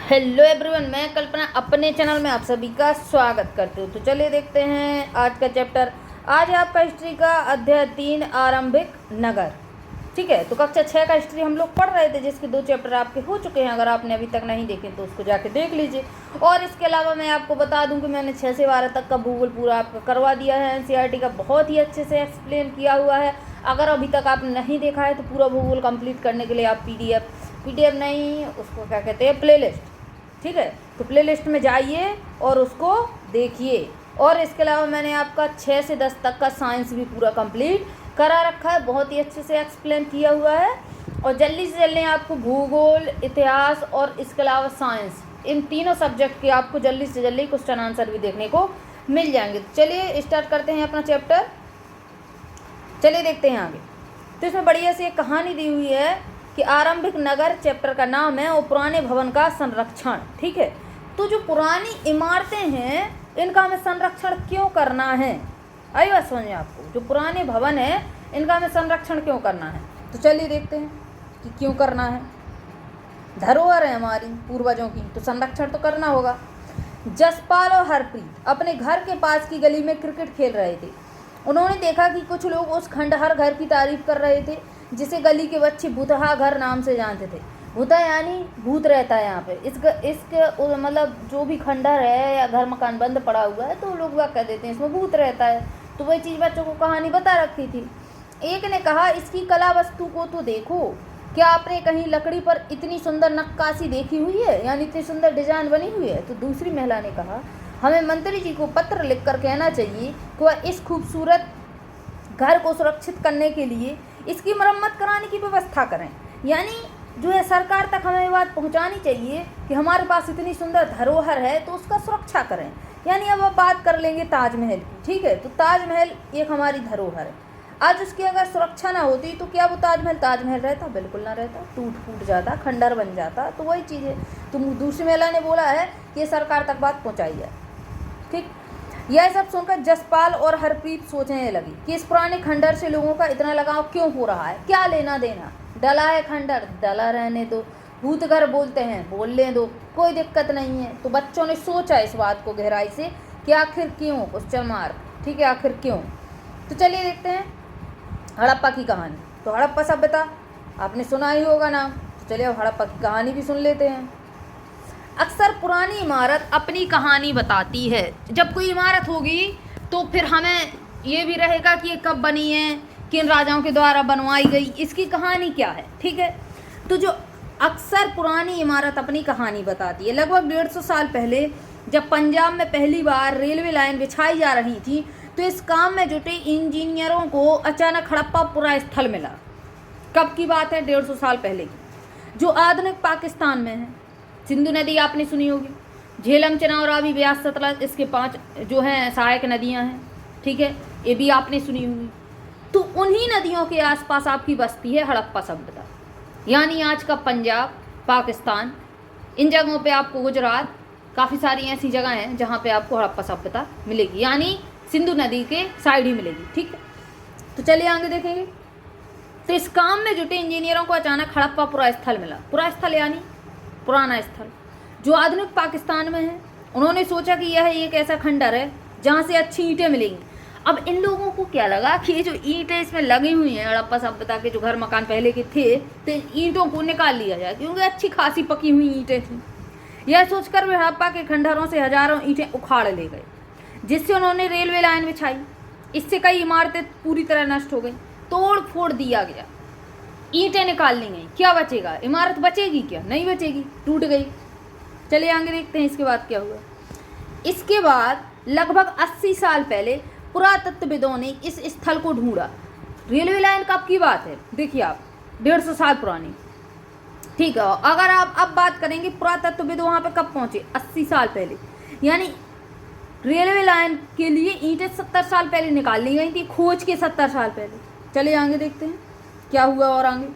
Hello everyone, मैं कल्पना अपने channel में आप सभी का स्वागत करती हूँ। तो चलिए देखते हैं आज का चैप्टर। आज है आपका हिस्ट्री का अध्याय 3 आरंभिक नगर। ठीक है, तो कक्षा 6 का हिस्ट्री हम लोग पढ़ रहे थे, जिसके 2 चैप्टर आपके हो चुके हैं। अगर आपने अभी तक नहीं देखे तो उसको जाके देख लीजिए। और इसके अलावा मैं आपको बता दूं कि मैंने 6 से 12 तक का भूगोल पूरा आपका करवा दिया है। एनसीईआरटी का बहुत ही अच्छे से एक्सप्लेन किया हुआ है। अगर अभी तक आपने नहीं देखा है तो पूरा भूगोल कंप्लीट करने के लिए आप पीडीएफ नहीं, उसको क्या कहते हैं, प्लेलिस्ट। ठीक है, तो प्लेलिस्ट में जाइए और उसको देखिए। और इसके अलावा मैंने आपका 6 से 10 तक का साइंस भी पूरा कंप्लीट करा रखा है, बहुत ही अच्छे से एक्सप्लेन किया हुआ है। और जल्दी से जल्दी आपको भूगोल, इतिहास और इसके अलावा साइंस, इन तीनों सब्जेक्ट के आपको जल्दी से जल्दी क्वेश्चन आंसर भी देखने को मिल जाएंगे। तो चलिए स्टार्ट करते हैं अपना चैप्टर। चलिए देखते हैं आगे। तो इसमें बढ़िया से एक कहानी दी हुई है कि आरंभिक नगर चैप्टर का नाम है और पुराने भवन का संरक्षण। ठीक है, तो जो पुरानी इमारतें हैं इनका हमें संरक्षण क्यों करना है, आई बात समझिए आपको। जो पुराने भवन है इनका हमें संरक्षण क्यों करना है, तो चलिए देखते हैं कि क्यों करना है। धरोहर है हमारी पूर्वजों की, तो संरक्षण तो करना होगा। जसपाल और हरप्रीत अपने घर के पास की गली में क्रिकेट खेल रहे थे। उन्होंने देखा कि कुछ लोग उस खंडहर घर की तारीफ कर रहे थे जिसे गली के बच्चे भूतहा घर नाम से जानते थे। भूता यानी भूत रहता है यहाँ पे। इसके मतलब जो भी खंडहर है या घर मकान बंद पड़ा हुआ है तो लोग वह कह देते हैं इसमें भूत रहता है। तो वही चीज़ बच्चों को कहानी बता रखी थी। एक ने कहा, इसकी कला वस्तु को तो देखो, क्या आपने कहीं लकड़ी पर इतनी सुंदर नक्काशी देखी हुई है, यानी इतनी सुंदर डिजाइन बनी हुई है। तो दूसरी महिला ने कहा, हमें मंत्री जी को पत्र लिखकर कहना चाहिए कि वह इस खूबसूरत घर को सुरक्षित करने के लिए इसकी मरम्मत कराने की व्यवस्था करें। यानी जो है सरकार तक हमें बात पहुंचानी चाहिए कि हमारे पास इतनी सुंदर धरोहर है तो उसका सुरक्षा करें। यानी अब आप बात कर लेंगे ताजमहल की। ठीक है, तो ताजमहल एक हमारी धरोहर है। आज उसकी अगर सुरक्षा ना होती तो क्या वो ताजमहल रहता? बिल्कुल ना रहता, टूट फूट जाता, खंडर बन जाता। तो वही चीज़ है। तो दूसरी महिला ने बोला है कि ये सरकार तक बात पहुँचाई जाए। ठीक, यह सब सुनकर जसपाल और हरप्रीत सोचने लगी कि इस पुराने खंडर से लोगों का इतना लगाव क्यों हो रहा है, क्या लेना देना। डला है खंडर, डला रहने दो। भूत घर बोलते हैं, बोलने दो, कोई दिक्कत नहीं है। तो बच्चों ने सोचा इस बात को गहराई से कि आखिर क्यों, क्वेश्चन मार्क। ठीक है, आखिर क्यों। तो चलिए देखते हैं हड़प्पा की कहानी। तो हड़प्पा सभ्यता आपने सुना ही होगा नाम। तो चलिए अब हड़प्पा की कहानी भी सुन लेते हैं। अक्सर पुरानी इमारत अपनी कहानी बताती है। जब कोई इमारत होगी तो फिर हमें ये भी रहेगा कि ये कब बनी है, किन राजाओं के द्वारा बनवाई गई, इसकी कहानी क्या है। ठीक है, तो जो अक्सर पुरानी इमारत अपनी कहानी बताती है। लगभग 150 साल पहले जब पंजाब में पहली बार रेलवे लाइन बिछाई जा रही थी तो इस काम में जुटे इंजीनियरों को अचानक हड़प्पा स्थल मिला। कब की बात है? 150 साल पहले की, जो आधुनिक पाकिस्तान में है। सिंधु नदी आपने सुनी होगी, झेलम, चनाव, रावी, ब्यास, सतलज, इसके 5 जो हैं सहायक नदियां हैं। ठीक है, ये भी आपने सुनी होगी। तो उन्हीं नदियों के आसपास आपकी बस्ती है हड़प्पा सभ्यता। यानी आज का पंजाब, पाकिस्तान, इन जगहों पे आपको, गुजरात, काफ़ी सारी ऐसी जगह हैं जहाँ पे आपको हड़प्पा सभ्यता मिलेगी, यानी सिंधु नदी के साइड ही मिलेगी। ठीक है, तो चलिए आगे देखेंगे। तो इस काम में जुटे इंजीनियरों को अचानक हड़प्पा पुरा स्थल मिला। पुरा स्थल यानी पुराना स्थल, जो आधुनिक पाकिस्तान में है। उन्होंने सोचा कि यह एक ऐसा खंडर है जहाँ से अच्छी ईंटें मिलेंगी। अब इन लोगों को क्या लगा कि ये जो ईंटें इसमें लगी हुई हैं, हड़प्पा सभ्यता के जो घर मकान पहले के थे, तो ईंटों को निकाल लिया जाए, क्योंकि अच्छी खासी पकी हुई ईंटें थी। यह सोचकर वे हड़प्पा के खंडहरों से हजारों ईंटें उखाड़ ले गए, जिससे उन्होंने रेलवे लाइन बिछाई। इससे कई इमारतें पूरी तरह नष्ट हो गई, तोड़ फोड़ दिया गया, ईंटें निकाल ली गई। क्या बचेगा? इमारत बचेगी क्या? नहीं बचेगी, टूट गई। चलिए आगे देखते हैं इसके बाद क्या हुआ। इसके बाद लगभग 80 साल पहले पुरातत्वविदों ने इस स्थल को ढूंढा। रेलवे लाइन कब की बात है? देखिए आप, 150 साल पुरानी। ठीक है, अगर आप अब बात करेंगे पुरातत्वविद वहाँ पे कब पहुँचे? 80 साल पहले। यानी रेलवे लाइन के लिए ईंटें 70 साल पहले निकाल ली गई थी, खोज के 70 साल पहले। चलिए आगे देखते हैं क्या हुआ और आगे।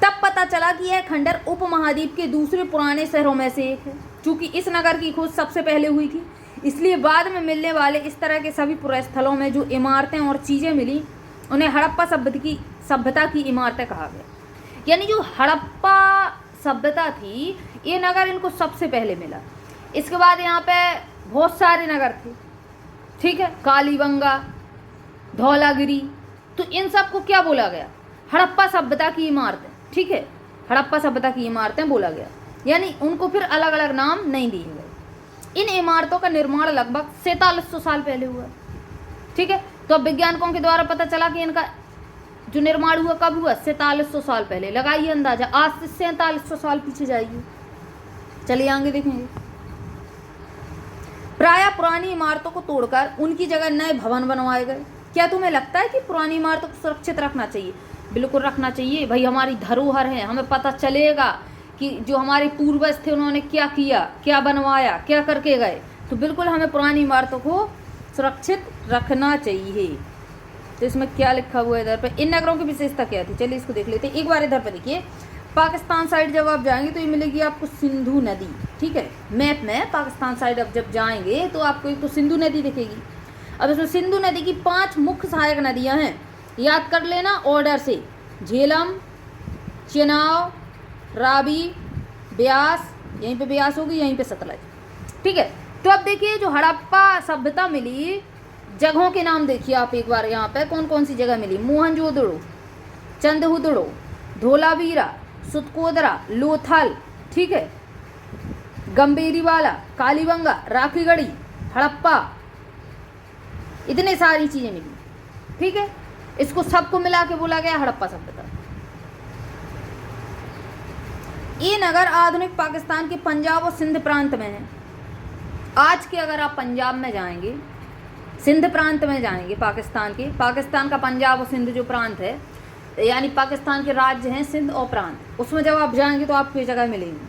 तब पता चला कि यह खंडर उपमहाद्वीप के दूसरे पुराने शहरों में से एक है। चूंकि इस नगर की खोज सबसे पहले हुई थी, इसलिए बाद में मिलने वाले इस तरह के सभी पुरास्थलों में जो इमारतें और चीज़ें मिली उन्हें हड़प्पा सभ्यता की इमारतें कहा गया। यानी जो हड़प्पा सभ्यता थी, ये नगर इनको सबसे पहले मिला। इसके बाद यहाँ पे बहुत सारे नगर थे, ठीक है, कालीबंगा, धौलागिरी। तो इन सब को क्या बोला गया? हड़प्पा सभ्यता की इमारतें, ठीक है, हड़प्पा सभ्यता की इमारतें बोला गया, यानी उनको फिर अलग अलग नाम नहीं दिए गए। इन इमारतों का निर्माण लगभग 4700 साल पहले हुआ, ठीक है। तो अब वैज्ञानिकों के द्वारा पता चला कि इनका जो निर्माण हुआ कब हुआ? 4700 साल पहले। लगाइए अंदाजा, आज से 4700 साल पीछे जाइए, चलिए आगे देखेंगे। प्रायः पुरानी इमारतों को तोड़कर उनकी जगह नए भवन बनवाए गए। क्या तुम्हें लगता है कि पुरानी इमारतों को सुरक्षित रखना चाहिए? बिल्कुल रखना चाहिए भाई, हमारी धरोहर है, हमें पता चलेगा कि जो हमारे पूर्वज थे उन्होंने क्या किया, क्या बनवाया, क्या करके गए। तो बिल्कुल हमें पुरानी इमारतों को सुरक्षित रखना चाहिए। तो इसमें क्या लिखा हुआ है इधर पे? इन नगरों की विशेषता क्या थी? चलिए इसको देख लेते हैं एक बार। इधर पे देखिए, पाकिस्तान साइड जब आप जाएंगे तो ये मिलेगी आपको सिंधु नदी, ठीक है। मैप में पाकिस्तान साइड अब जब जाएंगे तो आपको एक तो सिंधु नदी दिखेगी। अब इसमें सिंधु नदी की 5 मुख्य सहायक नदियां हैं, याद कर लेना ऑर्डर से। झेलम, चेनाब, रावी, ब्यास, यहीं पे ब्यास होगी, यहीं पे सतलज, ठीक है। तो अब देखिए जो हड़प्पा सभ्यता मिली, जगहों के नाम देखिए आप एक बार। यहाँ पे कौन कौन सी जगह मिली? मोहनजोदड़ो, चंदहुदड़ो, धोलावीरा, सुतकोदरा, लोथल, ठीक है, गंभीरीवाला, कालीबंगा, राखीगढ़ी, हड़प्पा, इतने सारी चीजें मिली, ठीक है। इसको सबको मिला के बोला गया हड़प्पा सभ्यता। ये नगर आधुनिक पाकिस्तान के पंजाब और सिंध प्रांत में है। आज के अगर आप पंजाब में जाएंगे, सिंध प्रांत में जाएंगे पाकिस्तान के, पाकिस्तान का पंजाब और सिंध जो प्रांत है, यानी पाकिस्तान के राज्य हैं सिंध और प्रांत, उसमें जब आप जाएंगे तो आपको ये जगह मिलेगी,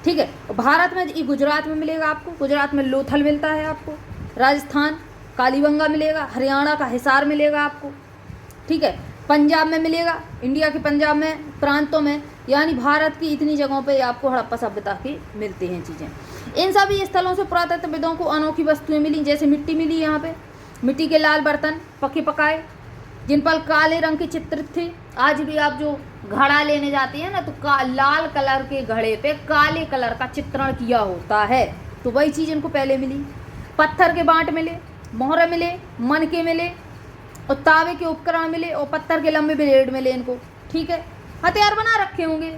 ठीक है। भारत में ये गुजरात में मिलेगा आपको, गुजरात में लोथल मिलता है आपको, राजस्थान कालीबंगा मिलेगा, हरियाणा का हिसार मिलेगा आपको, ठीक है। पंजाब में मिलेगा, इंडिया के पंजाब में प्रांतों में, यानी भारत की इतनी जगहों पे आपको हड़प्पा सभ्यता की मिलती हैं चीज़ें। इन सभी स्थलों से पुरातत्वविदों को अनोखी वस्तुएं मिली, जैसे मिट्टी मिली, यहाँ पे मिट्टी के लाल बर्तन पके पकाए जिन पर काले रंग के चित्रित थे। आज भी आप जो घड़ा लेने जाते हैं ना, तो लाल कलर के घड़े पे काले कलर का चित्रण किया होता है, तो वही चीज़ इनको पहले मिली। पत्थर के बांट मिले, मोहरे मिले, मनके मिले, और तावे के उपकरण मिले, और पत्थर के लंबे ब्लेड मिले इनको, ठीक है। हथियार बना रखे होंगे,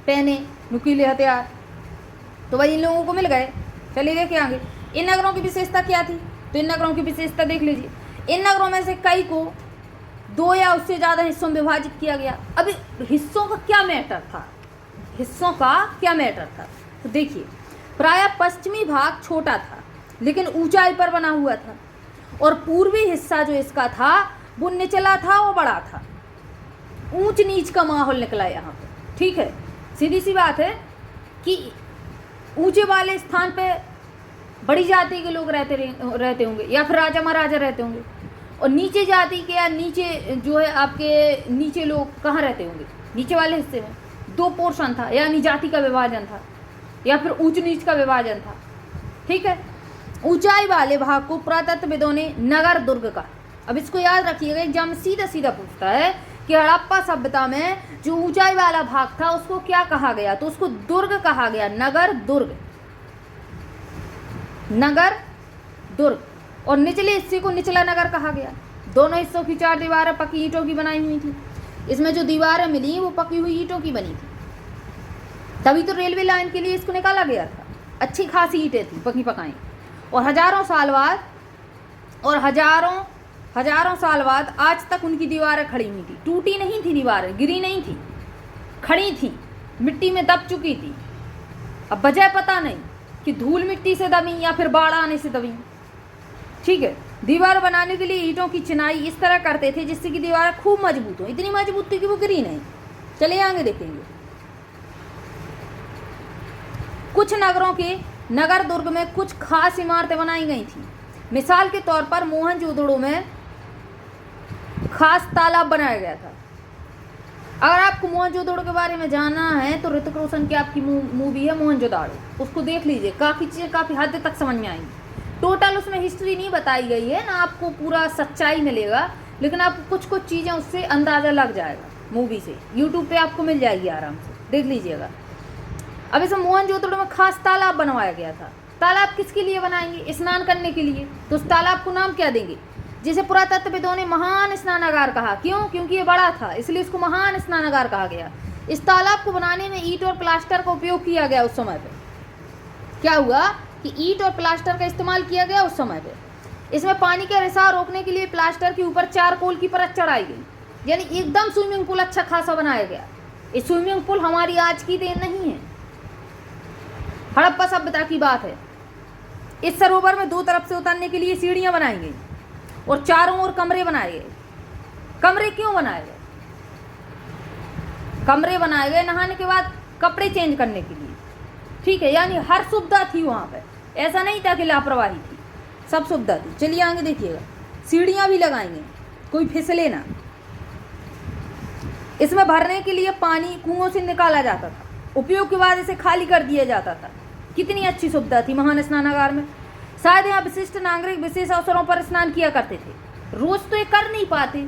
पहने नुकीले हथियार, तो वही इन लोगों को मिल गए। चलिए देखिए आगे, इन नगरों की विशेषता क्या थी? तो इन नगरों की विशेषता देख लीजिए। इन नगरों में से कई को 2 या उससे ज़्यादा हिस्सों में विभाजित किया गया। अभी हिस्सों का क्या मैटर था? हिस्सों का क्या मैटर था? तो देखिए, प्रायः पश्चिमी भाग छोटा था लेकिन ऊंचाई पर बना हुआ था, और पूर्वी हिस्सा जो इसका था वो निचला था और बड़ा था। ऊंच नीच का माहौल निकला यहाँ पे, ठीक है। सीधी सी बात है कि ऊंचे वाले स्थान पे बड़ी जाति के लोग रहते होंगे, या फिर राजा महाराजा रहते होंगे, और नीचे जाति के या नीचे जो है आपके नीचे लोग कहाँ रहते होंगे? नीचे वाले हिस्से में 2 पोर्शन था, यानी जाति का विभाजन था या फिर ऊंच नीच का विभाजन था, ठीक है। ऊंचाई वाले भाग को पुरातत्वविदों ने नगर दुर्ग का, अब इसको याद रखिएगा, एग्जाम सीधा सीधा पूछता है कि हड़प्पा सभ्यता में जो ऊंचाई वाला भाग था उसको क्या कहा गया? तो उसको दुर्ग कहा गया, नगर दुर्ग, नगर दुर्ग। और निचले हिस्से को निचला नगर कहा गया। दोनों हिस्सों की 4 दीवारें पकी ईंटों की बनाई हुई थी। इसमें जो दीवारें मिली वो पकी हुई ईंटों की बनी थी, तभी तो रेलवे लाइन के लिए इसको निकाला गया था। अच्छी खासी ईंटें थी पकी पकाई, और हजारों साल बाद आज तक उनकी दीवारें खड़ी हुई थी। टूटी नहीं थी दीवारें, गिरी नहीं थी, खड़ी थी, मिट्टी में दब चुकी थी। अब वजह पता नहीं कि धूल मिट्टी से दबी या फिर बाढ़ आने से दबी, ठीक है। दीवार बनाने के लिए ईंटों की चिनाई इस तरह करते थे जिससे कि दीवारें खूब मजबूत हो, इतनी मजबूत थी कि वो गिरी नहीं। चलिए आगे देखेंगे। कुछ नगरों के नगर दुर्ग में कुछ खास इमारतें बनाई गई थी। मिसाल के तौर पर मोहनजोदड़ो में खास तालाब बनाया गया था। अगर आपको मोहनजोदड़ो के बारे में जानना है तो ऋतिक रोशन की आपकी मूवी है मोहनजोदड़ो, उसको देख लीजिए, काफ़ी चीज़ें काफ़ी हद तक समझ में आएंगी। टोटल उसमें हिस्ट्री नहीं बताई गई है ना, आपको पूरा सच्चाई मिलेगा, लेकिन आपको कुछ कुछ चीज़ें उससे अंदाज़ा लग जाएगा मूवी से। यूट्यूब पे आपको मिल जाएगी, आराम से देख लीजिएगा। अब इस मोहनजोदड़ो में खास तालाब बनवाया गया था। तालाब किसके लिए बनाएंगे? स्नान करने के लिए। तो उस तालाब को नाम क्या देंगे? जिसे पुरातत्वविदों ने महान स्नानागार कहा। क्यों? क्योंकि ये बड़ा था, इसलिए इसको महान स्नानागार कहा गया। इस तालाब को बनाने में ईंट और प्लास्टर का उपयोग किया गया। उस समय पे क्या हुआ कि ईंट और प्लास्टर का इस्तेमाल किया गया उस समय पे। इसमें पानी का रिसाव रोकने के लिए प्लास्टर के ऊपर चारकोल की परत चढ़ाई गई, यानी एकदम स्विमिंग पूल अच्छा खासा बनाया गया। ये स्विमिंग पूल हमारी आज की देन नहीं है, हड़प्पा सभ्यता की बात है। इस सरोवर में दो तरफ से उतरने के लिए सीढ़ियां बनाई गई और चारों ओर कमरे बनाए गए। कमरे क्यों बनाए गए? कमरे बनाए गए नहाने के बाद कपड़े चेंज करने के लिए, ठीक है। यानी हर सुविधा थी वहाँ पे, ऐसा नहीं था कि लापरवाही थी, सब सुविधा थी। चलिए आगे देखिएगा, सीढ़ियाँ भी लगाएंगे, कोई फिसले ना। इसमें भरने के लिए पानी कुओं से निकाला जाता था, उपयोग के बाद इसे खाली कर दिया जाता था। कितनी अच्छी सुविधा थी महान स्नानागार में। शायद यहाँ विशिष्ट नागरिक विशेष अवसरों पर स्नान किया करते थे, रोज तो ये कर नहीं पाते।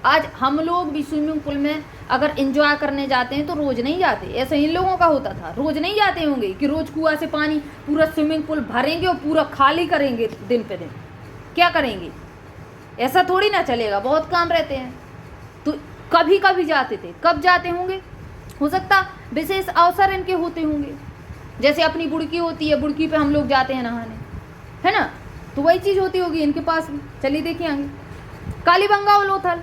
आज हम लोग भी स्विमिंग पूल में अगर एंजॉय करने जाते हैं तो रोज नहीं जाते, ऐसा इन लोगों का होता था। रोज नहीं जाते होंगे कि रोज कुआं से पानी पूरा स्विमिंग पूल भरेंगे और पूरा खाली करेंगे दिन पे दिन, क्या करेंगे? ऐसा थोड़ी ना चलेगा, बहुत काम रहते हैं। तो कभी कभी जाते थे, कब जाते होंगे? हो सकता विशेष अवसर इनके होते होंगे, जैसे अपनी बुड़की होती है, बुड़की पे हम लोग जाते हैं नहाने, है ना, तो वही चीज़ होती होगी इनके पास में। चलिए देखिए आगे, कालीबंगा और लोथल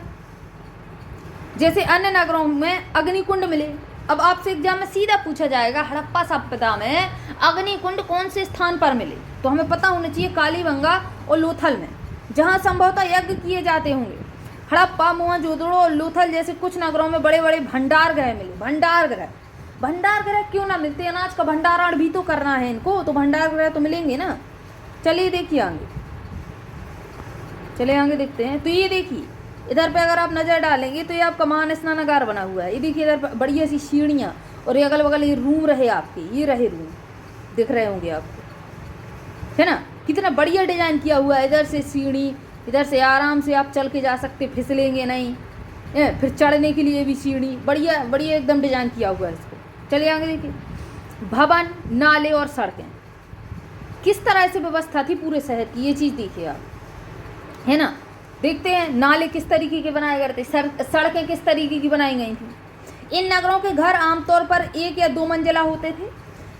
जैसे अन्य नगरों में अग्निकुंड मिले। अब आपसे एग्जाम में सीधा पूछा जाएगा हड़प्पा सभ्यता में अग्निकुंड कौन से स्थान पर मिले, तो हमें पता होना चाहिए कालीबंगा और लोथल में, जहाँ संभवतः यज्ञ किए जाते होंगे। हड़प्पा, मोहनजोदड़ो और लोथल जैसे कुछ नगरों में बड़े बड़े भंडार गृह मिले। भंडार गृह क्यों ना मिलते? अनाज का भंडारण भी तो करना है इनको, तो भंडार गृह तो मिलेंगे ना। चलिए देखिए आगे, चलिए आगे देखते हैं। तो ये देखिए इधर पे अगर आप नज़र डालेंगे तो ये आपका महान स्नानागार बना हुआ है। ये देखिए इधर बढ़िया सी सीढ़ियाँ और ये अगल बगल ये रूम रहे आपके, ये रहे रूम, दिख रहे होंगे आपको, है ना। कितना बढ़िया डिजाइन किया हुआ है। इधर से सीढ़ी, इधर से आराम से आप चल के जा सकते, फिसलेंगे नहीं। फिर चढ़ने के लिए भी सीढ़ी, बढ़िया बढ़िया एकदम डिजाइन किया हुआ है इसको। चलिए आगे देखिए, भवन, नाले और सड़कें किस तरह से व्यवस्था थी पूरे शहर की, ये चीज़ देखिए आप, है ना। देखते हैं नाले किस तरीके के बनाए गए थे, सड़कें किस तरीके की बनाई गई थी। इन नगरों के घर आमतौर पर 1 या 2 मंजिला होते थे।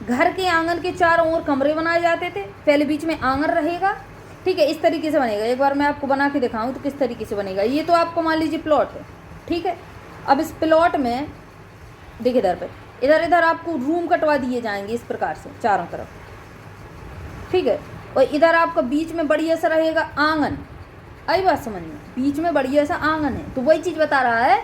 घर के आंगन के चारों ओर कमरे बनाए जाते थे, पहले बीच में आंगन रहेगा, ठीक है। इस तरीके से बनेगा। एक बार मैं आपको बना के दिखाऊं तो किस तरीके से बनेगा। ये तो आपको मान लीजिए प्लॉट है, ठीक है। अब इस प्लॉट में देखिए इधर पे इधर आपको रूम कटवा दिए जाएंगे इस प्रकार से चारों तरफ, ठीक है। और इधर आपका बीच में बढ़िया सा रहेगा आंगन। आई बात समझ में, बीच में बढ़िया सा आंगन है। तो वही चीज़ बता रहा है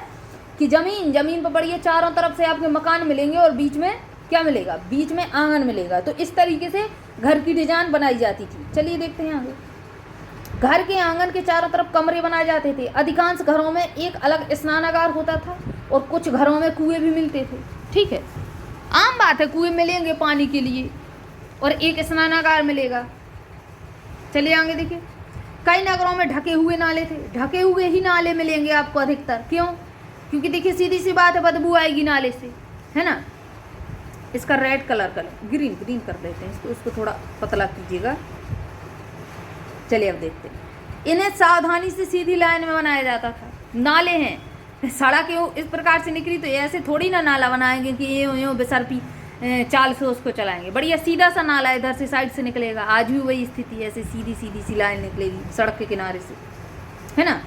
कि जमीन पर बढ़िया चारों तरफ से आपके मकान मिलेंगे और बीच में क्या मिलेगा? बीच में आंगन मिलेगा। तो इस तरीके से घर की डिजाइन बनाई जाती थी। चलिए देखते हैं आगे। घर के आंगन के चारों तरफ कमरे बनाए जाते थे। अधिकांश घरों में एक अलग स्नानागार होता था और कुछ घरों में कुएं भी मिलते थे, ठीक है। आम बात है, कुएं मिलेंगे पानी के लिए और एक स्नानागार मिलेगा। चलिए आगे देखिए, कई नगरों में ढके हुए नाले थे। ढके हुए ही नाले मिलेंगे आपको अधिकतर। क्यों? क्योंकि देखिए सीधी सी बात है, बदबू आएगी नाले से, है ना। इसका रेड कलर ग्रीन कर देते हैं इसको थोड़ा पतला कीजिएगा। चलिए अब देखते हैं। इन्हें सावधानी से सीधी लाइन में बनाया जाता था। नाले हैं, सड़क इस प्रकार से निकली तो ऐसे थोड़ी ना नाला बनाएंगे कि ये बेसरपी चाल से उसको चलाएंगे। बढ़िया सीधा सा नाला इधर से साइड से निकलेगा। आज भी वही स्थिति है, ऐसे सीधी सी लाइन निकलेगी सड़क के किनारे से, है ना।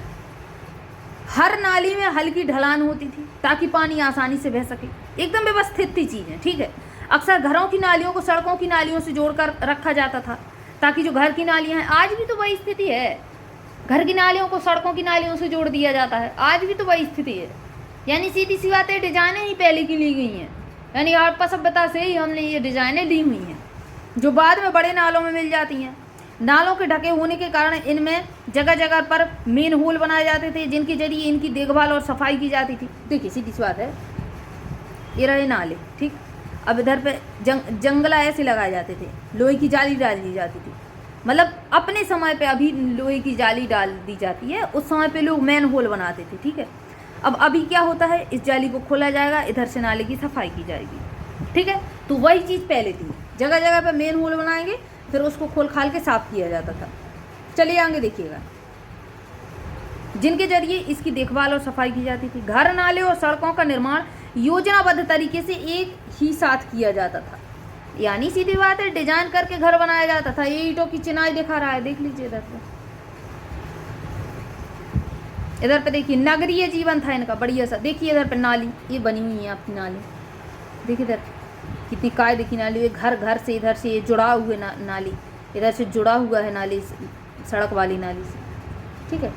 हर नाली में हल्की ढलान होती थी ताकि पानी आसानी से बह सके। एकदम व्यवस्थित थी चीज़ें, ठीक है। अक्सर घरों की नालियों को सड़कों की नालियों से जोड़कर रखा जाता था ताकि जो घर की नालियाँ हैं, आज भी तो वही स्थिति है, घर की नालियों को सड़कों की नालियों से जोड़ दिया जाता है, आज भी तो वही स्थिति है। यानी सीधी सी बातें, डिजाइनें ही पहले की ली गई हैं, यानी हड़प्पा सभ्यता से ही हमने ये डिजाइनें ली हुई हैं जो बाद में बड़े नालों में मिल जाती हैं। नालों के ढके होने के कारण इनमें जगह जगह पर मेन होल बनाए जाते थे जिनके जरिए इनकी देखभाल और सफाई की जाती थी। देखिए सीधी सी बात है, ये रहे नाले, ठीक। अब इधर पे जंगला ऐसे लगाए जाते थे, लोहे की जाली डाल दी जाती थी। मतलब अपने समय पे अभी लोहे की जाली डाल दी जाती है, उस समय पे लोग मैन होल बनाते थे, ठीक है। अब अभी क्या होता है, इस जाली को खोला जाएगा, इधर से नाले की सफाई की जाएगी। ठीक है, तो वही चीज़ पहले थी, जगह जगह पे मेन होल बनाएंगे, फिर उसको खोल खाल के साफ किया जाता था। चलिए आगे देखिएगा, जिनके जरिए इसकी देखभाल और सफाई की जाती थी। घर, नाले और सड़कों का निर्माण योजनाबद्ध तरीके से एक ही साथ किया जाता था, यानी सीधी बात है, डिजाइन करके घर बनाया जाता था। ये ईंटों की चिनाई दिखा रहा है, देख लीजिए इधर पे, इधर पे देखिए, नगरीय जीवन था इनका बढ़िया सा। देखिए इधर पे नाली ये बनी हुई है आपकी नाली, देखिए इधर कितनी काय देखी नाली, घर घर से इधर से ये जुड़ा हुए नाली, इधर से जुड़ा हुआ है नाली, सड़क वाली नाली से, ठीक है,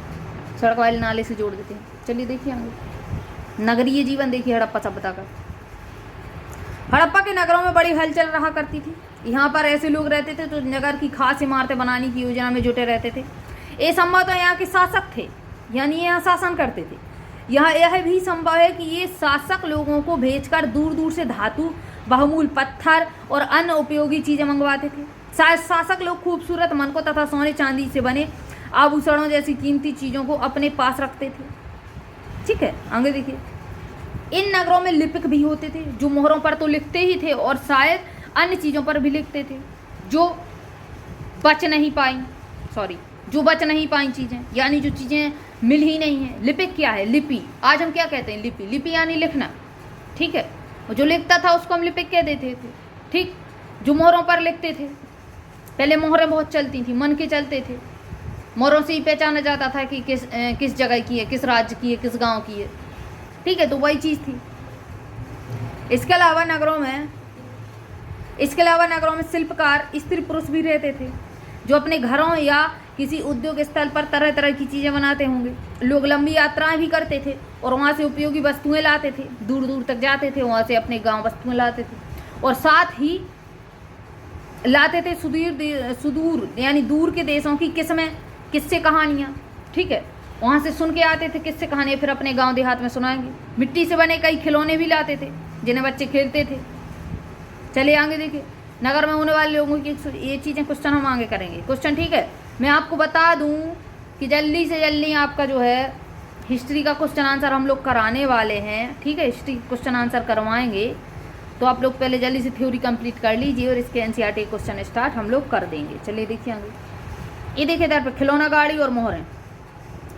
सड़क वाले नाले से जोड़ देते हैं। चलिए देखिए आगे, नगरीय जीवन देखिए हड़प्पा सभ्यता का। हड़प्पा के नगरों में बड़ी हलचल रहा करती थी। यहाँ पर ऐसे लोग रहते थे तो नगर की खास इमारतें बनाने की योजना में जुटे रहते थे। ये संभव तो यहाँ के शासक थे, यानी यहाँ शासन करते थे। यहाँ यह भी संभव है कि ये शासक लोगों को भेजकर दूर दूर से धातु, बहुमूल्य पत्थर और अन्य उपयोगी चीज़ें मंगवाते थे। शायद शासक लोग खूबसूरत मनकों तथा सोने चांदी से बने आभूषणों जैसी कीमती चीज़ों को अपने पास रखते थे। ठीक है, आगे देखिए, इन नगरों में लिपिक भी होते थे जो मोहरों पर तो लिखते ही थे और शायद अन्य चीज़ों पर भी लिखते थे जो बच नहीं पाई चीज़ें, यानी जो चीज़ें मिल ही नहीं हैं। लिपिक क्या है? लिपि। आज हम क्या कहते हैं? लिपि। लिपि यानी लिखना, ठीक है, और जो लिखता था उसको हम लिपिक कह देते थे। ठीक, जो मोहरों पर लिखते थे, पहले मोहरें बहुत चलती थी, मन के चलते थे, मोहरों से ही पहचाना जाता था कि किस जगह की है, किस राज्य की है, किस गांव की है। ठीक है, तो वही चीज़ थी। इसके अलावा नगरों में शिल्पकार स्त्री पुरुष भी रहते थे जो अपने घरों या किसी उद्योग स्थल पर तरह तरह की चीज़ें बनाते होंगे। लोग लंबी यात्राएं भी करते थे और वहाँ से उपयोगी वस्तुएं लाते थे, दूर दूर तक जाते थे, वहाँ से अपने गांव वस्तुएं लाते थे और साथ ही लाते थे सुदूर यानी दूर के देशों की किस्से कहानियाँ। ठीक है, वहाँ से सुन के आते थे किस्से कहानियाँ, फिर अपने गांव देहात में सुनाएंगे। मिट्टी से बने कई खिलौने भी लाते थे जिन्हें बच्चे खेलते थे। चलिए आगे देखिए, नगर में होने वाले लोगों की ये चीज़ें क्वेश्चन हम आगे करेंगे। क्वेश्चन, ठीक है, मैं आपको बता दूं कि जल्दी से जल्दी आपका जो है हिस्ट्री का क्वेश्चन आंसर हम लोग कराने वाले हैं। ठीक है, हिस्ट्री क्वेश्चन आंसर करवाएंगे, तो आप लोग पहले जल्दी से थ्योरी कंप्लीट कर लीजिए और इसके एनसीईआरटी क्वेश्चन स्टार्ट हम लोग कर देंगे। चलिए देखिए आगे, ये देखिए इधर पर खिलौना गाड़ी और मोहरें।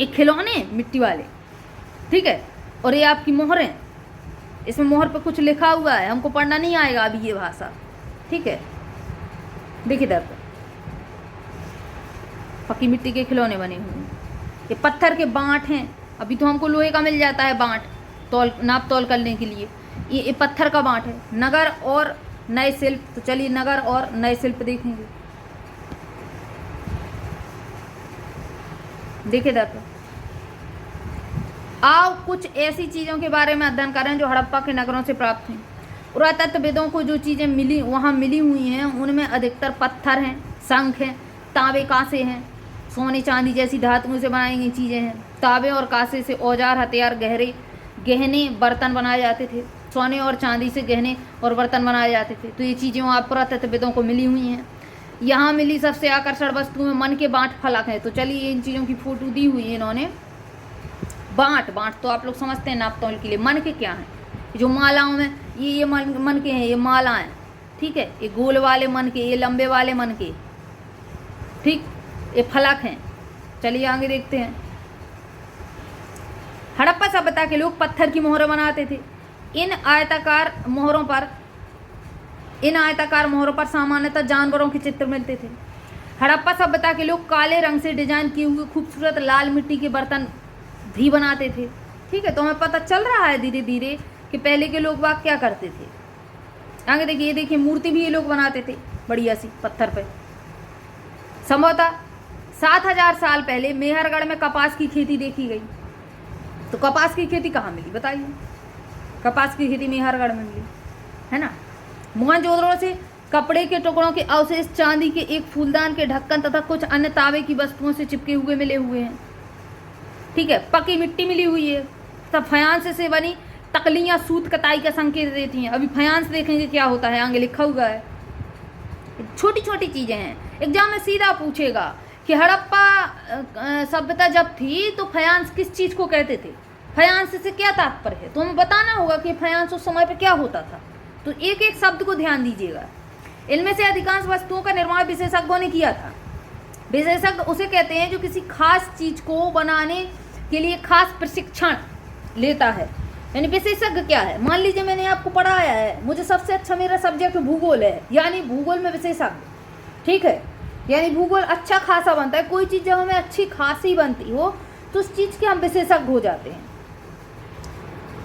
एक खिलौने मिट्टी वाले, ठीक है, और ये आपकी मोहरें। इसमें मोहर पर कुछ लिखा हुआ है, हमको पढ़ना नहीं आएगा अभी ये भाषा। ठीक है, देखिए इधर पर पक्की मिट्टी के खिलौने बने हुए हैं। ये पत्थर के बांट हैं, अभी तो हमको लोहे का मिल जाता है बांट, नाप तोल करने के लिए। ये पत्थर का बांट है। नगर और नए शिल्प, तो चलिए नगर और नए शिल्प देखेंगे। देखिए इधर पर, आओ कुछ ऐसी चीज़ों के बारे में अध्ययन करें जो हड़प्पा के नगरों से प्राप्त हैं। पुरातत्वविदों को जो चीज़ें मिली वहाँ मिली हुई हैं उनमें अधिकतर पत्थर हैं, शंख हैं, तांबे कांसे हैं, सोने चांदी जैसी धातुओं से बनाई गई चीज़ें हैं। तांबे और कांसे से औजार, हथियार, गहने बर्तन बनाए जाते थे। सोने और चांदी से गहने और बर्तन बनाए जाते थे। तो ये चीज़ें वहाँ पुरातत्वविदों को मिली हुई हैं। यहाँ मिली सबसे आकर्षण वस्तु में मन के बांट फलक है। तो चलिए इन चीज़ों की फोटो दी हुई है इन्होंने। बांट तो आप लोग समझते हैं नाप तोल के लिए। मन के क्या हैं? जो मालाओं में ये मन के हैं, ये मालाएं। ठीक है, ये गोल वाले मन के, ये लंबे वाले मन के, ठीक, ये फलक हैं। चलिए आगे देखते हैं। हड़प्पा सभ्यता के लोग पत्थर की मोहरें बनाते थे। इन आयताकार मोहरों पर सामान्यतः जानवरों के चित्र मिलते थे। हड़प्पा सभ्यता के लोग काले रंग से डिजाइन किए हुए खूबसूरत लाल मिट्टी के बर्तन भी बनाते थे। ठीक है, तो हमें पता चल रहा है धीरे धीरे कि पहले के लोग बाग क्या करते थे। आगे देखिए, ये देखिए मूर्ति भी ये लोग बनाते थे बढ़िया सी पत्थर पे। संभवतः 7000 साल पहले मेहरगढ़ में कपास की खेती देखी गई। तो कपास की खेती कहाँ मिली बताइए? कपास की खेती मेहरगढ़ में मिली है ना। मोहनजोदड़ो से कपड़े के टुकड़ों के अवशेष, चांदी के एक फूलदान के ढक्कन तथा कुछ अन्य तांबे की वस्तुओं से चिपके हुए मिले हुए हैं। ठीक है, पक्की मिट्टी मिली हुई है। तब फयांस से बनी तकलियाँ सूत कताई का संकेत देती हैं। अभी फयांस देखेंगे क्या होता है, आगे लिखा हुआ है। छोटी छोटी चीज़ें हैं। एग्जाम में सीधा पूछेगा कि हड़प्पा सभ्यता जब थी तो फयांस किस चीज़ को कहते थे, फयांस से क्या तात्पर्य है, तो हमें बताना होगा कि फयांस उस समय पे क्या होता था। तो एक एक शब्द को ध्यान दीजिएगा। इनमें से अधिकांश वस्तुओं का निर्माण विशेषज्ञों ने किया था। विशेषज्ञ उसे कहते हैं जो किसी खास चीज को बनाने के लिए खास प्रशिक्षण लेता है। यानी विशेषज्ञ क्या है? मान लीजिए मैंने आपको पढ़ाया है, मुझे सबसे अच्छा मेरा सब्जेक्ट भूगोल है, यानी भूगोल में विशेषज्ञ, ठीक है। यानी भूगोल अच्छा खासा बनता है। कोई चीज़ जब हमें अच्छी खासी बनती हो तो उस चीज़ के हम विशेषज्ञ हो जाते हैं।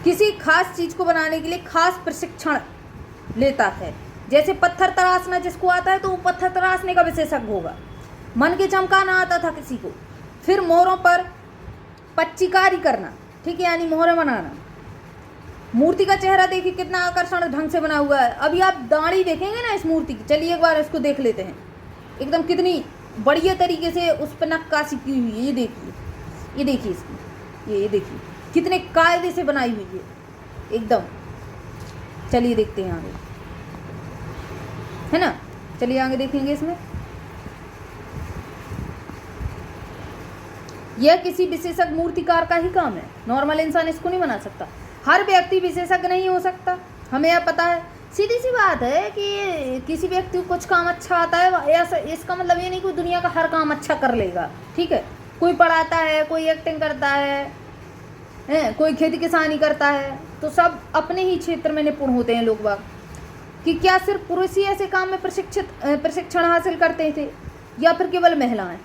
किसी खास चीज़ को बनाने के लिए खास प्रशिक्षण लेता है। जैसे पत्थर तराशना जिसको आता है तो वो पत्थर तराशने का विशेषज्ञ होगा। मन के चमकाना आता था किसी को। फिर मोहरों पर पच्चीकारी करना, ठीक है, यानी मोहरें बनाना। मूर्ति का चेहरा देखिए कितना आकर्षण ढंग से बना हुआ है। अभी आप दाढ़ी देखेंगे ना इस मूर्ति की, चलिए एक बार इसको देख लेते हैं। एकदम कितनी बढ़िया तरीके से उस पर नक्काशी की हुई है। ये देखिए, ये देखिए इसकी, ये देखिए कितने कायदे से बनाई हुई है एकदम। चलिए देखते हैं आगे, है ना। चलिए आगे देखेंगे इसमें। यह किसी विशेषज्ञ मूर्तिकार का ही काम है। नॉर्मल इंसान इसको नहीं बना सकता। हर व्यक्ति विशेषज्ञ नहीं हो सकता, हमें यह पता है। सीधी सी बात है कि किसी व्यक्ति को कुछ काम अच्छा आता है, ऐसा इसका मतलब ये नहीं कि दुनिया का हर काम अच्छा कर लेगा, ठीक है। कोई पढ़ाता है, कोई एक्टिंग करता है, कोई खेती किसानी करता है, तो सब अपने ही क्षेत्र में निपुण होते हैं लोग बाग। कि क्या सिर्फ पुरुष ही ऐसे काम में प्रशिक्षण हासिल करते थे या फिर केवल महिलाएं?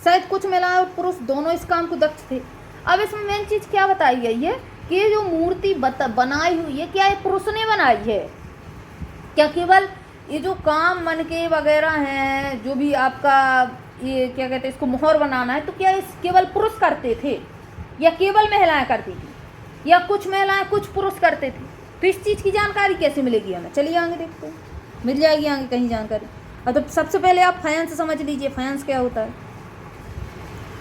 शायद कुछ महिलाएं और पुरुष दोनों इस काम को दक्ष थे। अब इसमें मेन चीज़ क्या बताई गई है कि ये जो मूर्ति बनाई हुई है, क्या ये पुरुष ने बनाई है? क्या केवल ये जो काम मन के वगैरह हैं, जो भी आपका ये क्या कहते हैं इसको मोहर बनाना है, तो क्या इस केवल पुरुष करते थे या केवल महिलाएं करती थी या कुछ महिलाएं कुछ पुरुष करते थे? तो इस चीज़ की जानकारी कैसे मिलेगी हमें? चलिए आगे देखते हैं, मिल जाएगी आगे कहीं जानकारी। तो सबसे पहले आप फायंस समझ लीजिए। फायंस क्या होता है?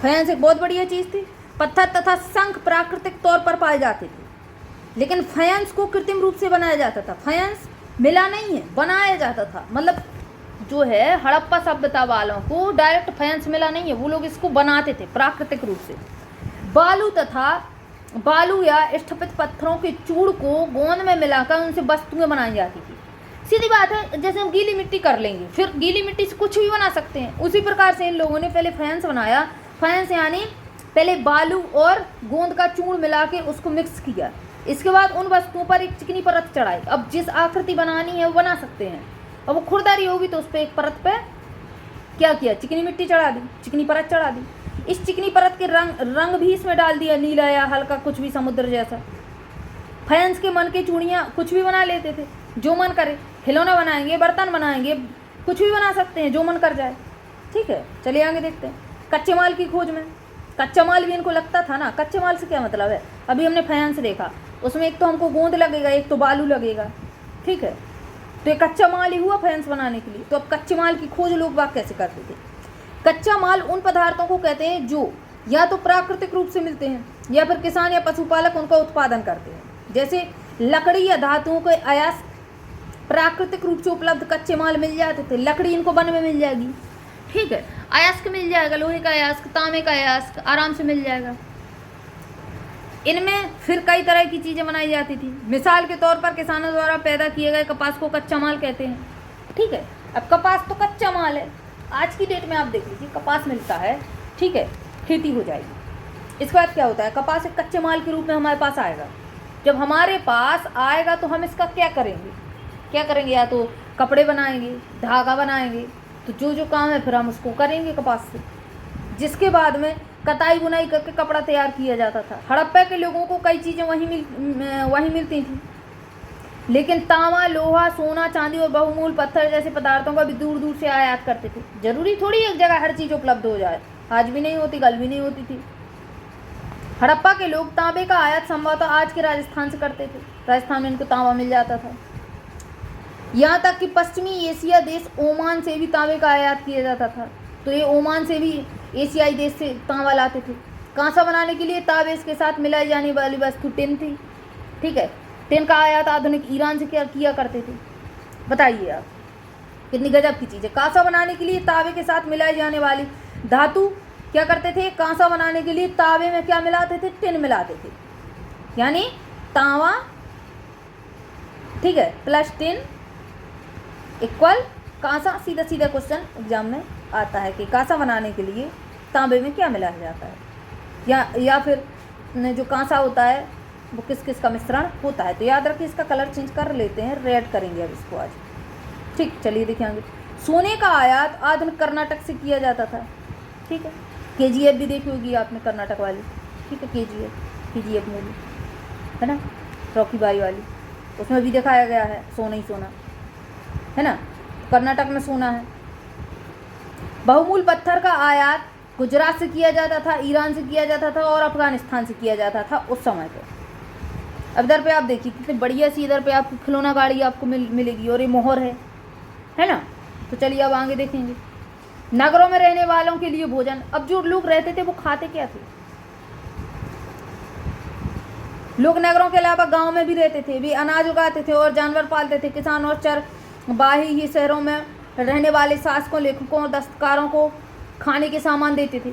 फायंस एक बहुत बढ़िया चीज़ थी। पत्थर तथा शंख प्राकृतिक तौर पर पाए जाते थे, लेकिन फायंस को कृत्रिम रूप से बनाया जाता था। फायंस मिला नहीं है, बनाया जाता था। मतलब जो है हड़प्पा सभ्यता वालों को डायरेक्ट फायंस मिला नहीं है, वो लोग इसको बनाते थे प्राकृतिक रूप से। बालू या स्थपित पत्थरों के चूड़ को गोंद में मिलाकर उनसे वस्तुएं बनाई जाती थी। सीधी बात है, जैसे हम गीली मिट्टी कर लेंगे, फिर गीली मिट्टी से कुछ भी बना सकते हैं। उसी प्रकार से इन लोगों ने पहले फायंस बनाया। फायंस यानी पहले बालू और गोंद का चूर्ण मिला के उसको मिक्स किया। इसके बाद उन वस्तुओं पर एक चिकनी परत चढ़ाई। अब जिस आकृति बनानी है वो बना सकते हैं। अब वो खुरदारी होगी तो उस पर एक परत पे क्या किया, चिकनी मिट्टी चढ़ा दी, चिकनी परत चढ़ा दी। इस चिकनी परत के रंग भी इसमें डाल दिया, नीला या हल्का कुछ भी समुद्र जैसा। फायंस के मन के चूड़ियाँ कुछ भी बना लेते थे, जो मन करे। खिलौना बनाएंगे, बर्तन बनाएंगे, कुछ भी बना सकते हैं जो मन कर जाए, ठीक है। चलिए आगे देखते हैं। कच्चे माल की खोज में, कच्चा माल भी इनको लगता था ना। कच्चे माल से क्या मतलब है? अभी हमने फायंस देखा, उसमें एक तो हमको गोंद लगेगा, एक तो बालू लगेगा, ठीक है। तो ये कच्चा माल ही हुआ फायंस बनाने के लिए। तो अब कच्चे माल की खोज लोग बाग कैसे करते थे? कच्चा माल उन पदार्थों को कहते हैं जो या तो प्राकृतिक रूप से मिलते हैं या फिर किसान या पशुपालक उनका उत्पादन करते हैं। जैसे लकड़ी या धातुओं के अयस्क प्राकृतिक रूप से उपलब्ध कच्चे माल मिल जाते थे। लकड़ी इनको वन में मिल जाएगी, ठीक है। अयस्क मिल जाएगा, लोहे का अयस्क, तांबे का अयस्क आराम से मिल जाएगा। इनमें फिर कई तरह की चीज़ें बनाई जाती थी। मिसाल के तौर पर किसानों द्वारा पैदा किए गए कपास को कच्चा माल कहते हैं, ठीक है। अब कपास तो कच्चा माल है। आज की डेट में आप देख लीजिए, कपास मिलता है, ठीक है, खेती हो जाएगी। इसके बाद क्या होता है? कपास एक कच्चे माल के रूप में हमारे पास आएगा। जब हमारे पास आएगा तो हम इसका क्या करेंगे? क्या करेंगे? या तो कपड़े बनाएंगे, धागा बनाएंगे, तो जो जो काम है फिर हम उसको करेंगे कपास से। जिसके बाद में कताई बुनाई करके कपड़ा तैयार किया जाता था। हड़प्पा के लोगों को कई चीज़ें वहीं मिलती थी, लेकिन तांबा, लोहा, सोना, चांदी और बहुमूल्य पत्थर जैसे पदार्थों का भी दूर दूर से आयात करते थे। जरूरी थोड़ी एक जगह हर चीज़ उपलब्ध हो जाए, आज भी नहीं होती, कल भी नहीं होती थी। हड़प्पा के लोग तांबे का आयात संभवतः आज के राजस्थान से करते थे। राजस्थान में इनको तांबा मिल जाता था। यहाँ तक कि पश्चिमी एशिया देश ओमान से भी तांबे का आयात किया जाता था। तो ये ओमान से भी एशियाई देश से तांबा लाते थे। कांसा बनाने के लिए तांबे के साथ मिलाई जाने वाली वस्तु टिन थी, ठीक है। टिन का आयात आधुनिक ईरान से क्या किया करते थे? बताइए आप, कितनी गजब की चीज़ है। कांसा बनाने के लिए तांबे के साथ मिलाई जाने वाली धातु क्या करते थे? कांसा बनाने के लिए तांबे में क्या मिलाते थे? टिन मिलाते थे। यानी तांबा ठीक है, +10 इक्वल कांसा। सीधा सीधा क्वेश्चन एग्जाम में आता है कि कांसा बनाने के लिए तांबे में क्या मिलाया जाता है, या फिर जो कांसा होता है वो किस किस का मिश्रण होता है। तो याद रखिए, इसका कलर चेंज कर लेते हैं, रेड करेंगे अब इसको आज। ठीक, चलिए देखेंगे। सोने का आयात आधुनिक कर्नाटक से किया जाता था। ठीक है, KGF भी देखी होगी आपने, कर्नाटक वाली। ठीक है, KGF मूवी है ना, रॉकी बाई वाली, उसमें भी दिखाया गया है सोना ही सोना है ना, कर्नाटक में सोना है। बहुमूल्य पत्थर का आयात गुजरात से किया जाता था, ईरान से किया जाता था और अफगानिस्तान से किया जाता था उस समय पे। अब इधर पे आप देखिए कितनी बढ़िया सी इधर पे आपको खिलौना गाड़ी आपको मिलेगी और ये मोहर है ना। तो चलिए अब आगे देखेंगे। नगरों में रहने वालों के लिए भोजन। अब जो लोग रहते थे वो खाते क्या थे? लोग नगरों के अलावा गांव में भी रहते थे, वे अनाज उगाते थे और जानवर पालते थे। किसान और चरवाही ही शहरों में रहने वाले शासकों, लेखकों और दस्तकारों को खाने के सामान देते थे।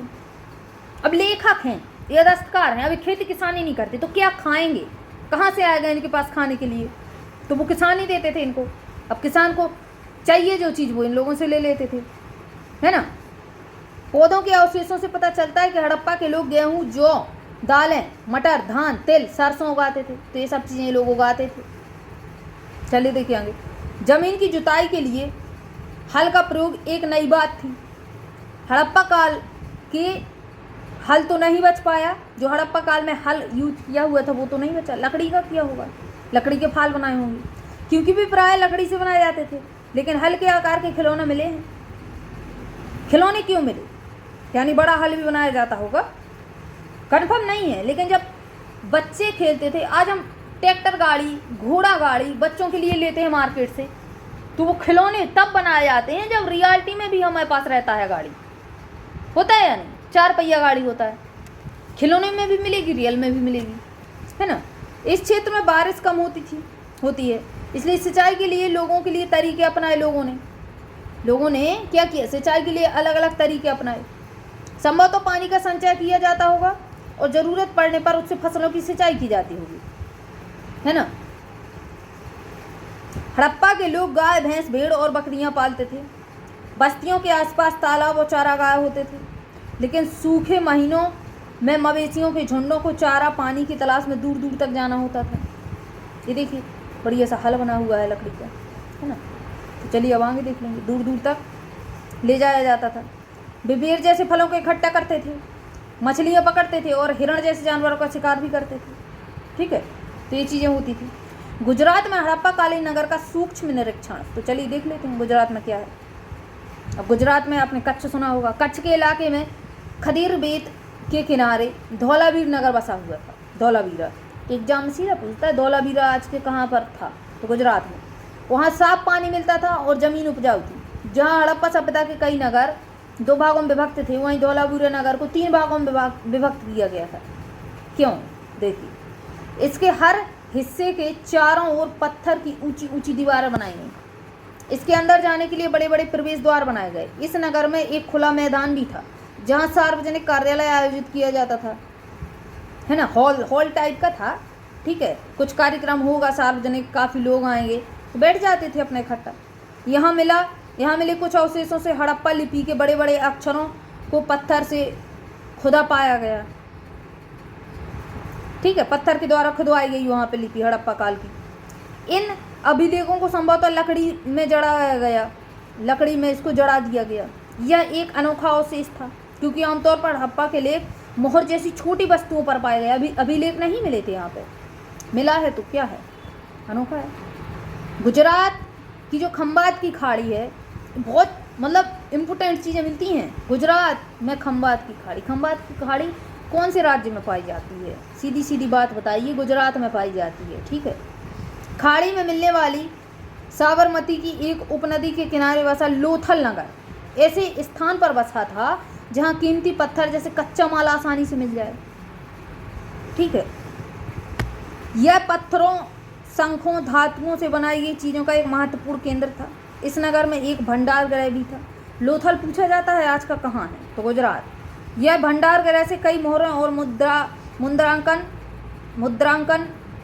अब लेखक हैं या दस्तकार हैं, अभी खेती किसानी नहीं करते तो क्या खाएंगे, कहाँ से आएगा इनके पास खाने के लिए? तो वो किसान ही देते थे इनको। अब किसान को चाहिए जो चीज़ वो इन लोगों से ले लेते थे, है ना। पौधों के अवशेषों से पता चलता है कि हड़प्पा के लोग गेहूं, जौ, दालें, मटर, धान, तिल, सरसों उगाते थे। तो ये सब चीज़ें लोग उगाते थे। चलिए देखिए आगे। जमीन की जुताई के लिए हल का प्रयोग एक नई बात थी। हड़प्पा काल के हल तो नहीं बच पाया, जो हड़प्पा काल में हल यूज किया हुआ था वो तो नहीं बचा, लकड़ी का किया होगा, लकड़ी के फाल बनाए होंगे, क्योंकि भी प्राय लकड़ी से बनाए जाते थे। लेकिन हल के आकार के खिलौने मिले हैं। खिलौने क्यों मिले? यानी बड़ा हल भी बनाया जाता होगा, कन्फर्म नहीं है। लेकिन जब बच्चे खेलते थे, आज हम ट्रैक्टर गाड़ी, घोड़ा गाड़ी बच्चों के लिए लेते हैं मार्केट से, तो वो खिलौने तब बनाए जाते हैं जब रियलिटी में भी हमारे पास रहता है गाड़ी, होता है या नहीं? 4 पहिया गाड़ी होता है, खिलौने में भी मिलेगी, रियल में भी मिलेगी, है ना। इस क्षेत्र में बारिश कम होती है, इसलिए सिंचाई के लिए लोगों के लिए तरीके अपनाए। लोगों ने क्या किया? सिंचाई के लिए अलग अलग तरीके अपनाए। संभव तो पानी का संचय किया जाता होगा और ज़रूरत पड़ने पर उससे फसलों की सिंचाई की जाती होगी, है ना। हड़प्पा के लोग गाय, भैंस, भेड़ और बकरियां पालते थे। बस्तियों के आसपास तालाब और चारागाह होते थे, लेकिन सूखे महीनों में मवेशियों के झुंडों को चारा पानी की तलाश में दूर दूर तक जाना होता था। ये देखिए बढ़िया सा हल बना हुआ है लकड़ी का, है ना। तो चलिए अब आगे देख लेंगे। दूर दूर तक ले जाया जाता था। वे बेर जैसे फलों को इकट्ठा करते थे, मछलियाँ पकड़ते थे और हिरण जैसे जानवरों का शिकार भी करते थे। ठीक है, तो ये चीज़ें होती थी। गुजरात में हड़प्पा कालीन नगर का सूक्ष्म निरीक्षण। तो चलिए देख लेते हैं गुजरात में क्या है। अब गुजरात में आपने कच्छ सुना होगा। कच्छ के इलाके में खदीर बेत के किनारे धौलावीर नगर बसा हुआ था। धौलावीरा एग्जाम सीधा पूछता है, धौलावीरा आज के कहाँ पर था? तो गुजरात में। वहाँ साफ पानी मिलता था और ज़मीन उपजाऊ थी। जहाँ हड़प्पा सभ्यता के कई नगर 2 भागों में विभक्त थे, वहीं धौलावीरा नगर को 3 भागों में विभक्त किया गया था। क्यों? देखिए, इसके हर हिस्से के चारों ओर पत्थर की ऊंची ऊंची दीवारें बनाई गई। इसके अंदर जाने के लिए बड़े बड़े प्रवेश द्वार बनाए गए। इस नगर में एक खुला मैदान भी था जहां सार्वजनिक कार्यालय आयोजित किया जाता था, है ना। हॉल टाइप का था। ठीक है, कुछ कार्यक्रम होगा सार्वजनिक, काफ़ी लोग आएंगे तो बैठ जाते थे अपने इकट्ठा। यहाँ मिले कुछ अवशेषों से हड़प्पा लिपि के बड़े बड़े अक्षरों को पत्थर से खुदा पाया गया। ठीक है, पत्थर के द्वारा खुदवाई गई वहाँ पे लिपि हड़प्पा काल की। इन अभिलेखों को संभवतः लकड़ी में जड़ा गया, लकड़ी में इसको जड़ा दिया गया। यह एक अनोखा अवशेष था, क्योंकि आमतौर पर हड़प्पा के लेख मोहर जैसी छोटी वस्तुओं पर पाए गए। अभिलेख नहीं मिले थे, यहाँ पे मिला है तो क्या है, अनोखा है। गुजरात की जो खंबात की खाड़ी है, बहुत मतलब इम्पोर्टेंट चीज़ें मिलती हैं गुजरात में। खंबात की खाड़ी कौन से राज्य में पाई जाती है? सीधी सीधी बात बताइए, गुजरात में पाई जाती है। ठीक है, खाड़ी में मिलने वाली साबरमती की एक उपनदी के किनारे बसा लोथल नगर ऐसे स्थान पर बसा था जहां कीमती पत्थर जैसे कच्चा माल आसानी से मिल जाए। ठीक है, यह पत्थरों, शंखों, धातुओं से बनाई गई चीज़ों का एक महत्वपूर्ण केंद्र था। इस नगर में एक भंडार गृह भी था। लोथल पूछा जाता है आज का कहाँ है? तो गुजरात। यह भंडार गृह से कई मोहरें और मुद्रांकन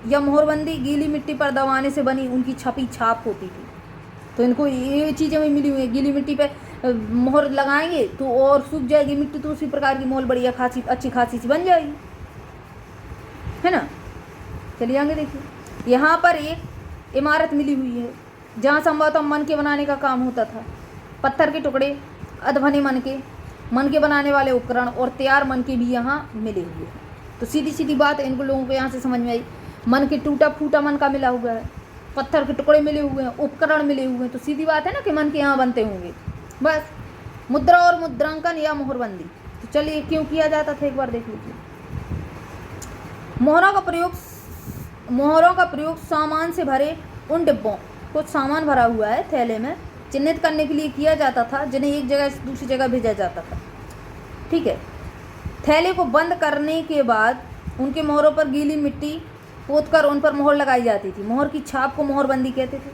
या मोहरबंदी गीली मिट्टी पर दबाने से बनी उनकी छपी छाप होती थी। तो इनको ये चीज़ें भी मिली हुई हैं। गीली मिट्टी पे मोहर लगाएंगे तो और सूख जाएगी मिट्टी, तो उसी प्रकार की मोहर बढ़िया खासी अच्छी खासी सी बन जाएगी, है ना। चलिए आगे देखिए। यहाँ पर एक इमारत मिली हुई है जहाँ संभवतः मन के बनाने का काम होता था। पत्थर के टुकड़े, अधबने मन के बनाने वाले उपकरण और तैयार मन के भी यहाँ मिले हुए हैं। तो सीधी सीधी बात इनको लोगों को यहाँ से समझ में आई। मन के टूटा फूटा मन का मिला हुआ है, पत्थर के टुकड़े मिले हुए हैं, उपकरण मिले हुए हैं। तो सीधी बात है ना कि मन के यहाँ बनते होंगे। बस मुद्रा और मुद्रांकन या मोहरबंदी। तो चलिए क्यों किया जाता था एक बार देख लीजिए। मोहरों का प्रयोग सामान से भरे उन डिब्बों, कुछ सामान भरा हुआ है थैले में, चिन्हित करने के लिए किया जाता था जिन्हें एक जगह से दूसरी जगह भेजा जाता था। ठीक है। थैले को बंद करने के बाद उनके मोहरों पर गीली मिट्टी पोतकर उन पर मोहर लगाई जाती थी। मोहर की छाप को मोहरबंदी कहते थे।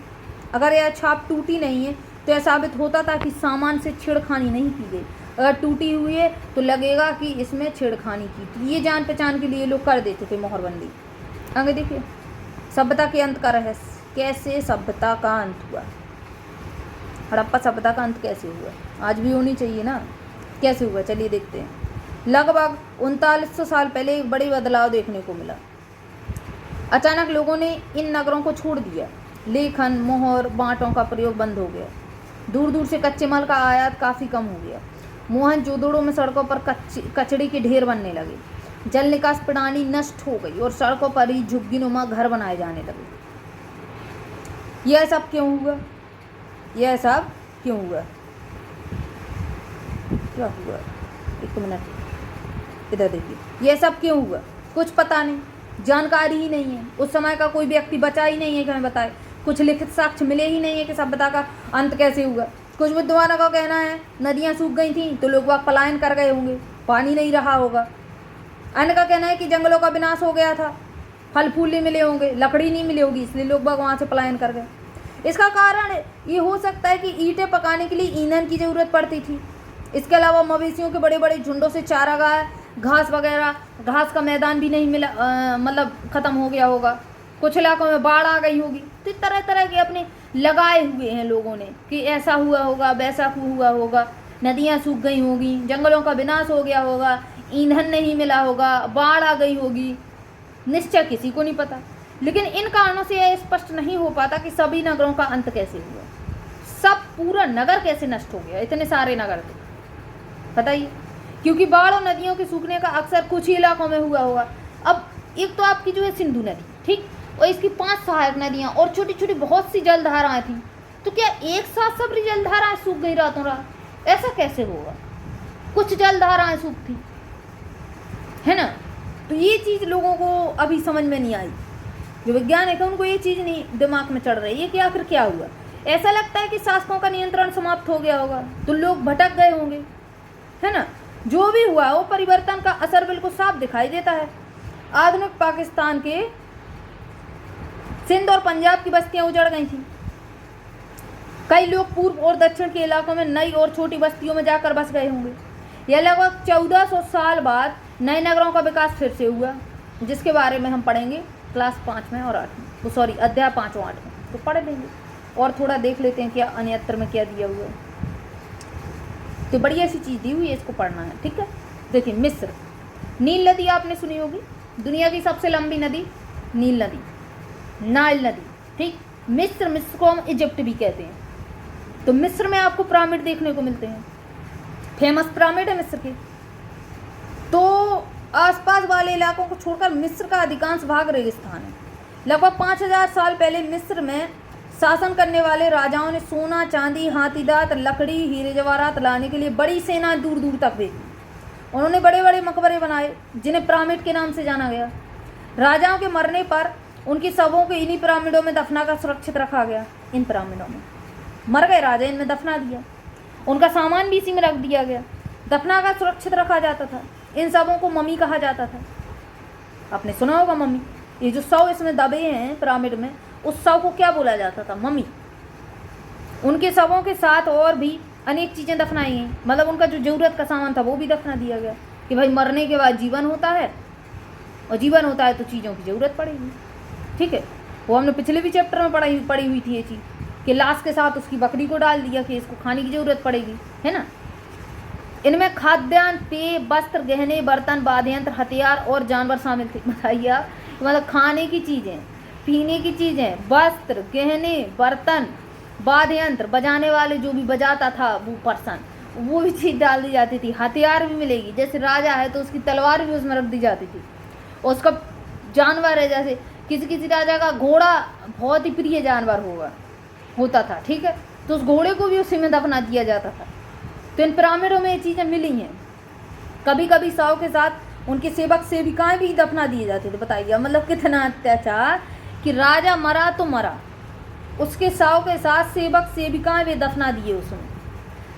अगर यह छाप टूटी नहीं है तो यह साबित होता था कि सामान से छेड़खानी नहीं की गई। अगर टूटी हुई है तो लगेगा कि इसमें छेड़खानी की थी। ये जान पहचान के लिए लोग कर देते थे मोहरबंदी। आगे देखिए। सभ्यता के अंत का रहस्य। कैसे सभ्यता का अंत हुआ? हड़प्पा सभ्यता का अंत कैसे हुआ? आज भी होनी चाहिए ना। कैसे हुआ चलिए देखते हैं। लगभग 3900 साल पहले एक बड़ी बदलाव देखने को मिला। अचानक लोगों ने इन नगरों को छोड़ दिया। लेखन, मोहर, बांटों का प्रयोग बंद हो गया। दूर दूर से कच्चे माल का आयात काफ़ी कम हो गया। मोहनजोदड़ो में सड़कों पर कचड़े के ढेर बनने लगे। जल निकास प्रणाली नष्ट हो गई और सड़कों पर ही झुग्गीनुमा घर बनाए जाने लगे। यह सब क्यों हुआ? यह सब क्यों हुआ? क्या हुआ? एक मिनट इधर देखिए। यह सब क्यों हुआ? कुछ पता नहीं, जानकारी ही नहीं है। उस समय का कोई व्यक्ति बचा ही नहीं है कि हमें बताए। कुछ लिखित साक्ष्य मिले ही नहीं है कि सभ्यता का अंत कैसे हुआ। कुछ विद्वानों का कहना है नदियाँ सूख गई थीं तो लोग वहाँ पलायन कर गए होंगे, पानी नहीं रहा होगा। अन्य का कहना है कि जंगलों का विनाश हो गया था, फल फूल नहीं मिले होंगे, लकड़ी नहीं मिली होगी, इसलिए लोग बाग वहाँ से पलायन कर गए। इसका कारण ये हो सकता है कि ईंटें पकाने के लिए ईंधन की ज़रूरत पड़ती थी। इसके अलावा मवेशियों के बड़े बड़े झुंडों से चारागाह, घास वगैरह, घास का मैदान भी नहीं मिला, मतलब ख़त्म हो गया होगा। कुछ इलाकों में बाढ़ आ गई होगी। तो तरह तरह के अपने लगाए हुए हैं लोगों ने कि ऐसा हुआ होगा, वैसा हुआ होगा, नदियाँ सूख गई होगी, जंगलों का विनाश हो गया होगा, ईंधन नहीं मिला होगा, बाढ़ आ गई होगी। निश्चय किसी को नहीं पता। लेकिन इन कारणों से यह स्पष्ट नहीं हो पाता कि सभी नगरों का अंत कैसे हुआ। सब पूरा नगर कैसे नष्ट हो गया? इतने सारे नगर थे, बताइए। क्योंकि बाढ़ और नदियों के सूखने का अक्सर कुछ ही इलाकों में हुआ होगा। अब एक तो आपकी जो है सिंधु नदी, ठीक, और इसकी 5 सहायक नदियाँ और छोटी छोटी बहुत सी जलधाराएं थी। तो क्या एक साथ सब जलधाराएं सूख गई रातों रात? ऐसा कैसे होगा? कुछ जलधाराएं सूखती, है ना। तो ये चीज़ लोगों को अभी समझ में नहीं आई। जो वैज्ञानिक है उनको ये चीज़ नहीं दिमाग में चढ़ रही है कि आखिर क्या हुआ। ऐसा लगता है कि शासकों का नियंत्रण समाप्त हो गया होगा तो लोग भटक गए होंगे, है ना। जो भी हुआ वो परिवर्तन का असर बिल्कुल साफ दिखाई देता है। आधुनिक पाकिस्तान के सिंध और पंजाब की बस्तियां उजड़ गई थीं। कई लोग पूर्व और दक्षिण के इलाकों में नई और छोटी बस्तियों में जाकर बस गए होंगे। यह लगभग 1400 साल बाद नए नगरों का विकास फिर से हुआ, जिसके बारे में हम पढ़ेंगे क्लास 5 में और 8 में, तो सॉरी अध्याय 5 और 8 में, तो पढ़ लेंगे। और थोड़ा देख लेते हैं क्या अन्यत्र में क्या दिया हुआ है। तो बड़ी ऐसी चीज़ दी हुई है, इसको पढ़ना है, ठीक है। देखिए मिस्र, नील नदी आपने सुनी होगी, दुनिया की सबसे लंबी नदी नील नदी, नाइल नदी, ठीक। मिस्र को हम इजिप्ट भी कहते हैं। तो मिस्र में आपको पिरामिड देखने को मिलते हैं, फेमस पिरामिड है मिस्र के। तो आसपास वाले इलाकों को छोड़कर मिस्र का अधिकांश भाग रेगिस्तान है। लगभग 5000 साल पहले मिस्र में शासन करने वाले राजाओं ने सोना, चांदी, हाथीदांत, लकड़ी, हीरे जवाहरात लाने के लिए बड़ी सेना दूर दूर तक भेजी। उन्होंने बड़े बड़े मकबरे बनाए जिन्हें पिरामिड के नाम से जाना गया। राजाओं के मरने पर उनकी शवों को इन्हीं पिरामिडों में दफनाकर सुरक्षित रखा गया। इन पिरामिडों में मर गए राजा, इनमें दफना दिया, उनका सामान भी इसी में रख दिया गया, दफनाकर सुरक्षित रखा जाता था। इन शवों को मम्मी कहा जाता था। आपने सुना होगा मम्मी। ये जो शव इसमें दबे हैं पिरामिड में, उस शव को क्या बोला जाता था? मम्मी। उनके शवों के साथ और भी अनेक चीज़ें दफनाई हैं, मतलब उनका जो ज़रूरत का सामान था वो भी दफना दिया गया कि भाई मरने के बाद जीवन होता है, और जीवन होता है तो चीज़ों की ज़रूरत पड़ेगी। ठीक है, वो हमने पिछले भी चैप्टर में पढ़ी हुई थी ये चीज़ कि लाश के साथ उसकी बकरी को डाल दिया कि इसको खाने की ज़रूरत पड़ेगी, है ना। इनमें खाद्यान्न, पेय, वस्त्र, गहने, बर्तन, वाद्य यंत्र, हथियार और जानवर शामिल थे। बताइए आप, मतलब खाने की चीज़ें, पीने की चीज़ें, वस्त्र, गहने, बर्तन, वाद्य यंत्र, बजाने वाले जो भी बजाता था वो पर्सन, वो भी चीज़ डाल दी जाती थी। हथियार भी मिलेगी, जैसे राजा है तो उसकी तलवार भी उसमें रख दी जाती थी। और उसका जानवर है, जैसे किसी किसी राजा का घोड़ा बहुत ही प्रिय जानवर होता था, ठीक है, तो उस घोड़े को भी उसी में दफना दिया जाता था। तो इन पिरामिडों में ये चीज़ें मिली हैं। कभी कभी शव के साथ उनके सेवक सेविकाएं भी दफना दिए जाते थे। बताइए मतलब कितना अत्याचार कि राजा मरा तो मरा, उसके शव के साथ सेवक सेविकाएं भी दफना दिए उसमें।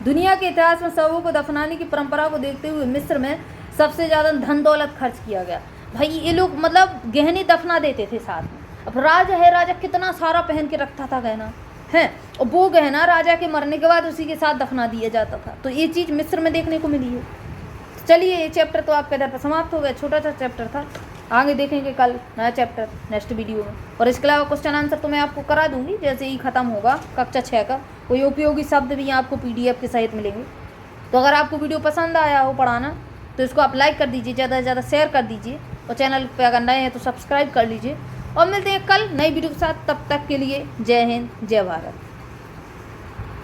दुनिया के इतिहास में शवों को दफनाने की परंपरा को देखते हुए मिस्र में सबसे ज़्यादा धन दौलत खर्च किया गया। भाई ये लोग मतलब गहने दफना देते थे साथ में। अब राजा है, राजा कितना सारा पहन के रखता था गहना है, और वो गहना राजा के मरने के बाद उसी के साथ दफना दिया जाता था। तो ये चीज़ मिस्र में देखने को मिली है। चलिए ये चैप्टर तो आपके इधर पर समाप्त हो गया, छोटा सा चैप्टर था। आगे देखेंगे कल नया चैप्टर नेक्स्ट वीडियो में। और इसके अलावा क्वेश्चन आंसर तो मैं आपको करा दूंगी जैसे ही ख़त्म होगा कक्षा 6 का। कोई उपयोगी शब्द भी आपको PDF के सहित मिलेंगे। तो अगर आपको वीडियो पसंद आया हो पढ़ाना तो इसको आप लाइक कर दीजिए, ज़्यादा से ज़्यादा शेयर कर दीजिए, और चैनल पर अगर नए हैं तो सब्सक्राइब कर लीजिए। और मिलते हैं कल नई वीडियो के साथ, तब तक के लिए जय हिंद, जय भारत।